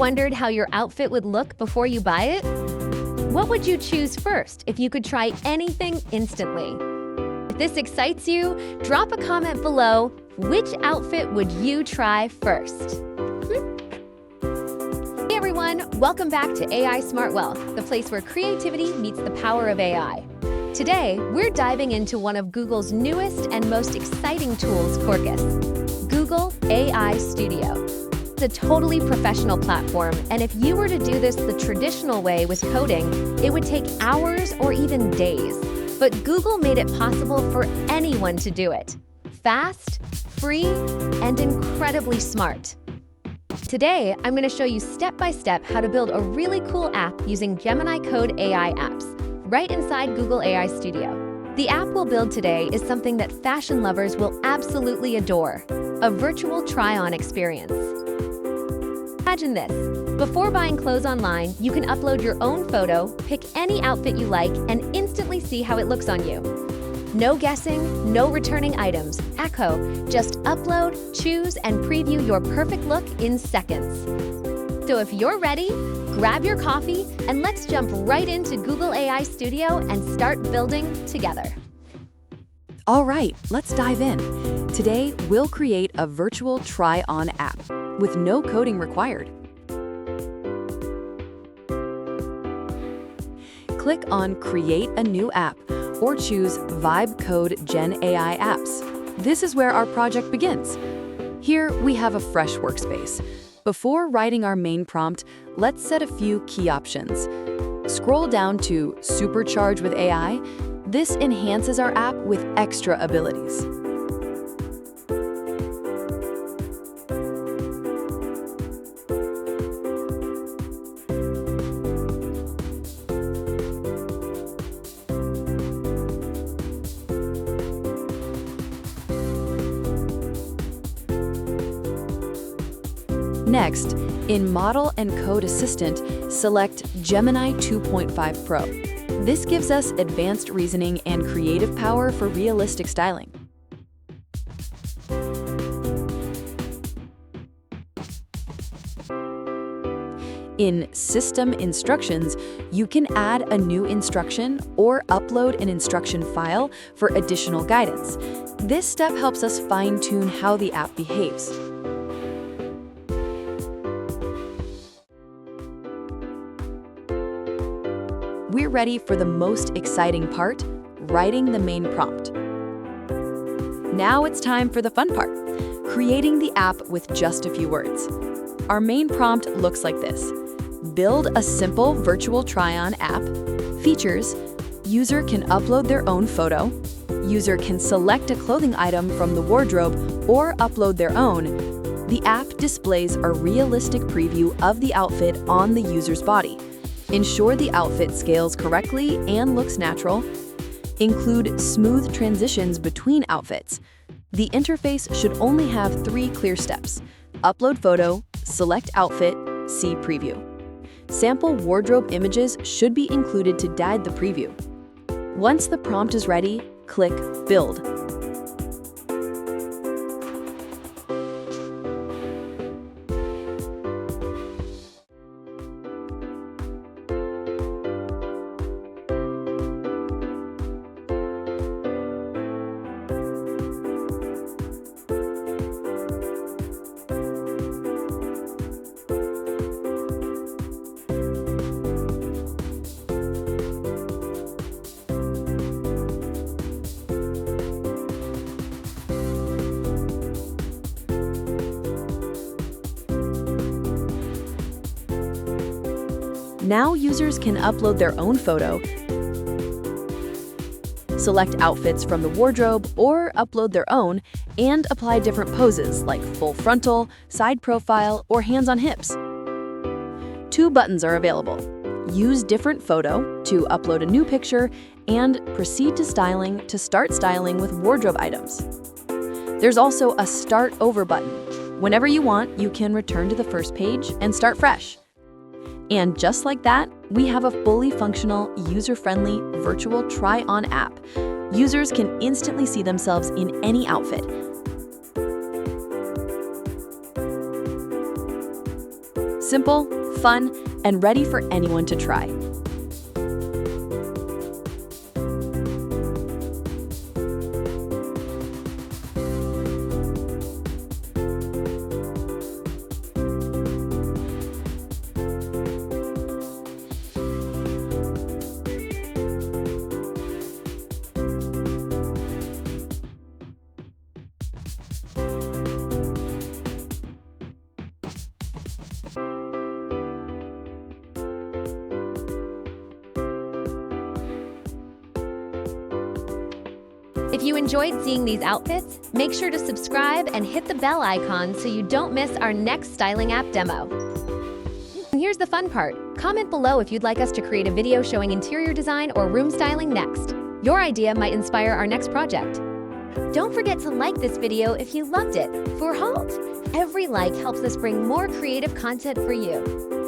wondered how your outfit would look before you buy it? What would you choose first if you could try anything instantly? If this excites you, drop a comment below. Which outfit would you try first? Hey everyone, welcome back to AI Smart Wealth, the place where creativity meets the power of AI. Today, we're diving into one of Google's newest and most exciting tools, Google AI Studio. It's a totally professional platform, and if you were to do this the traditional way with coding, it would take hours or even days. But Google made it possible for anyone to do it. Fast, free, and incredibly smart. Today, I'm going to show you step-by-step how to build a really cool app using Gemini Code AI apps, right inside Google AI Studio. The app we'll build today is something that fashion lovers will absolutely adore, a virtual try-on experience. Imagine this. Before buying clothes online, you can upload your own photo, pick any outfit you like, and instantly see how it looks on you. No guessing, no returning items. Echo, just upload, choose, and preview your perfect look in seconds. So if you're ready, grab your coffee, and let's jump right into Google AI Studio and start building together. All right, let's dive in. Today, we'll create a virtual try-on app with no coding required. Click on Create a New App or choose Vibe Code GenAI Apps. This is where our project begins. Here, we have a fresh workspace. Before writing our main prompt, let's set a few key options. Scroll down to Supercharge with AI. This enhances our app with extra abilities. Next, in Model and Code Assistant, select Gemini 2.5 Pro. This gives us advanced reasoning and creative power for realistic styling. In System Instructions, you can add a new instruction or upload an instruction file for additional guidance. This step helps us fine-tune how the app behaves. We're ready for the most exciting part, writing the main prompt. Now it's time for the fun part, creating the app with just a few words. Our main prompt looks like this. Build a simple virtual try-on app. Features: user can upload their own photo. User can select a clothing item from the wardrobe or upload their own. The app displays a realistic preview of the outfit on the user's body. Ensure the outfit scales correctly and looks natural. Include smooth transitions between outfits. The interface should only have 3 clear steps: upload photo, select outfit, see preview. Sample wardrobe images should be included to guide the preview. Once the prompt is ready, click Build. Now users can upload their own photo, select outfits from the wardrobe or upload their own, and apply different poses like full frontal, side profile, or hands on hips. 2 buttons are available. Use different photo to upload a new picture and proceed to styling to start styling with wardrobe items. There's also a Start Over button. Whenever you want, you can return to the first page and start fresh. And just like that, we have a fully functional, user-friendly virtual try-on app. Users can instantly see themselves in any outfit. Simple, fun, and ready for anyone to try. If you enjoyed seeing these outfits, make sure to subscribe and hit the bell icon so you don't miss our next styling app demo. And here's the fun part. Comment below if you'd like us to create a video showing interior design or room styling next. Your idea might inspire our next project. Don't forget to like this video if you loved it. For halt, every like helps us bring more creative content for you.